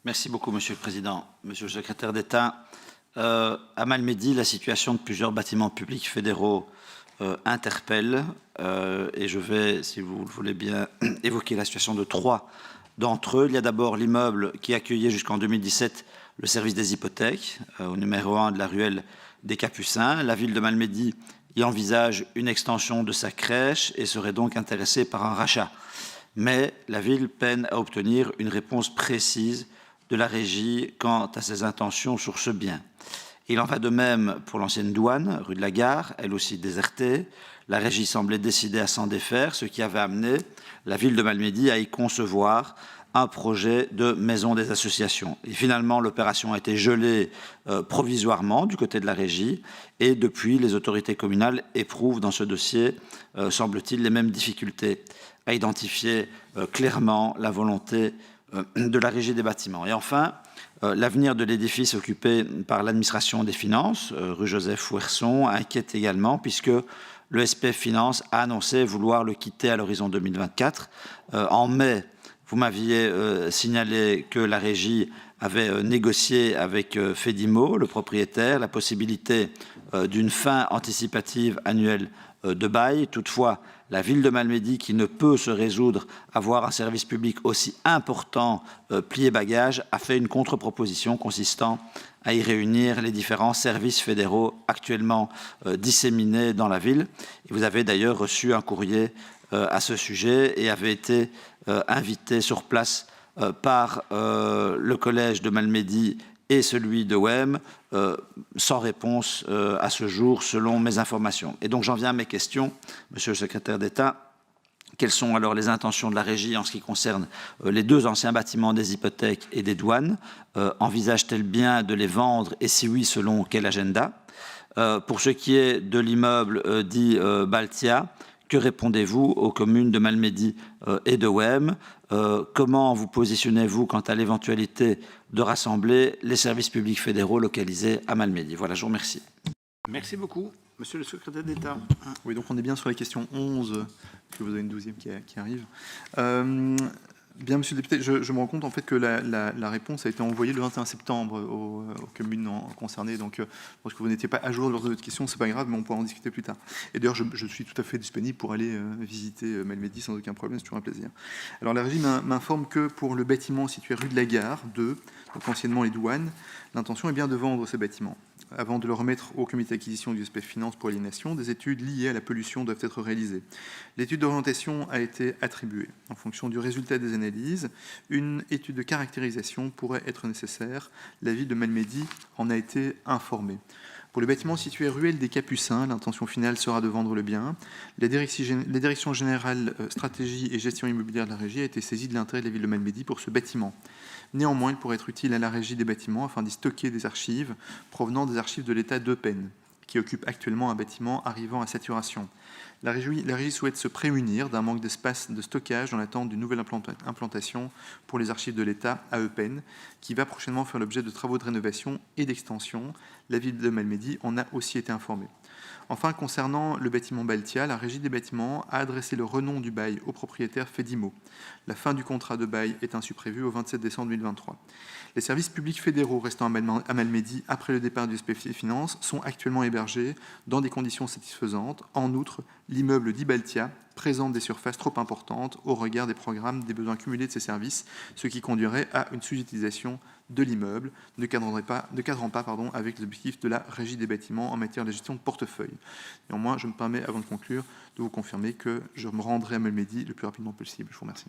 Merci beaucoup, Monsieur le Président. Monsieur le Secrétaire d'État, à Malmedy, la situation de plusieurs bâtiments publics fédéraux interpelle et je vais, si vous le voulez bien, évoquer la situation de 3 d'entre eux. Il y a d'abord l'immeuble qui accueillait jusqu'en 2017 le service des hypothèques au numéro 1 de la ruelle des Capucins. La ville de Malmedy y envisage une extension de sa crèche et serait donc intéressée par un rachat. Mais la ville peine à obtenir une réponse précise de la régie quant à ses intentions sur ce bien. Il en va de même pour l'ancienne douane, rue de la Gare, elle aussi désertée. La régie semblait décidée à s'en défaire, ce qui avait amené la ville de Malmedy à y concevoir un projet de maison des associations. Et finalement, l'opération a été gelée provisoirement du côté de la régie et depuis, les autorités communales éprouvent dans ce dossier, semble-t-il, les mêmes difficultés à identifier clairement la volonté de la régie des bâtiments. Et enfin, l'avenir de l'édifice occupé par l'administration des finances, rue Joseph Fouerson, inquiète également puisque le SPF Finance a annoncé vouloir le quitter à l'horizon 2024. En mai, vous m'aviez signalé que la régie avait négocié avec Fedimo, le propriétaire, la possibilité d'une fin anticipative annuelle de bail. Toutefois, la ville de Malmedy, qui ne peut se résoudre à voir un service public aussi important plier bagage, a fait une contre-proposition consistant à y réunir les différents services fédéraux actuellement disséminés dans la ville. Et vous avez d'ailleurs reçu un courrier à ce sujet et avez été invité sur place par le collège de Malmedy et celui de Wem, sans réponse à ce jour, selon mes informations. Et donc j'en viens à mes questions, Monsieur le Secrétaire d'État. Quelles sont alors les intentions de la régie en ce qui concerne les 2 anciens bâtiments des hypothèques et des douanes? Envisage-t-elle bien de les vendre et si oui, selon quel agenda? Pour ce qui est de l'immeuble dit Baltia, que répondez-vous aux communes de Malmedy et de Wem? Comment vous positionnez-vous quant à l'éventualité de rassembler les services publics fédéraux localisés à Malmedy? Voilà, je vous remercie. Merci beaucoup. Monsieur le Secrétaire d'État. Oui, donc on est bien sur la question 11, parce que vous avez une 12e qui arrive. Bien, Monsieur le député, je me rends compte en fait que la réponse a été envoyée le 21 septembre aux communes concernées. Donc, parce que vous n'étiez pas à jour lors de votre question, c'est pas grave, mais on pourra en discuter plus tard. Et d'ailleurs, je suis tout à fait disponible pour aller visiter Malmedy sans aucun problème, c'est toujours un plaisir. Alors, la régie m'informe que pour le bâtiment situé rue de la Gare 2, donc anciennement les douanes, l'intention est bien de vendre ces bâtiments. Avant de le remettre au comité d'acquisition du SPF Finance pour aliénation, des études liées à la pollution doivent être réalisées. L'étude d'orientation a été attribuée. En fonction du résultat des analyses, une étude de caractérisation pourrait être nécessaire. La ville de Malmedy en a été informée. Pour le bâtiment situé ruelle des Capucins, l'intention finale sera de vendre le bien. La direction générale stratégie et gestion immobilière de la régie a été saisie de l'intérêt de la ville de Malmedy pour ce bâtiment. Néanmoins, il pourrait être utile à la régie des bâtiments afin d'y stocker des archives provenant des archives de l'État d'Eupen, qui occupe actuellement un bâtiment arrivant à saturation. La régie souhaite se prémunir d'un manque d'espace de stockage dans l'attente d'une nouvelle implantation pour les archives de l'État à Eupen, qui va prochainement faire l'objet de travaux de rénovation et d'extension. La ville de Malmedy en a aussi été informée. Enfin, concernant le bâtiment Baltia, la régie des bâtiments a adressé le renom du bail au propriétaire Fedimo. La fin du contrat de bail est ainsi prévue au 27 décembre 2023. Les services publics fédéraux restant à Malmedy après le départ du SPF Finance sont actuellement hébergés dans des conditions satisfaisantes. En outre, l'immeuble dit Baltia présente des surfaces trop importantes au regard des programmes des besoins cumulés de ces services, ce qui conduirait à une sous-utilisation de l'immeuble, ne cadrant pas avec les objectifs de la régie des bâtiments en matière de gestion de portefeuille. Néanmoins, je me permets, avant de conclure, de vous confirmer que je me rendrai à Malmedy le plus rapidement possible. Je vous remercie.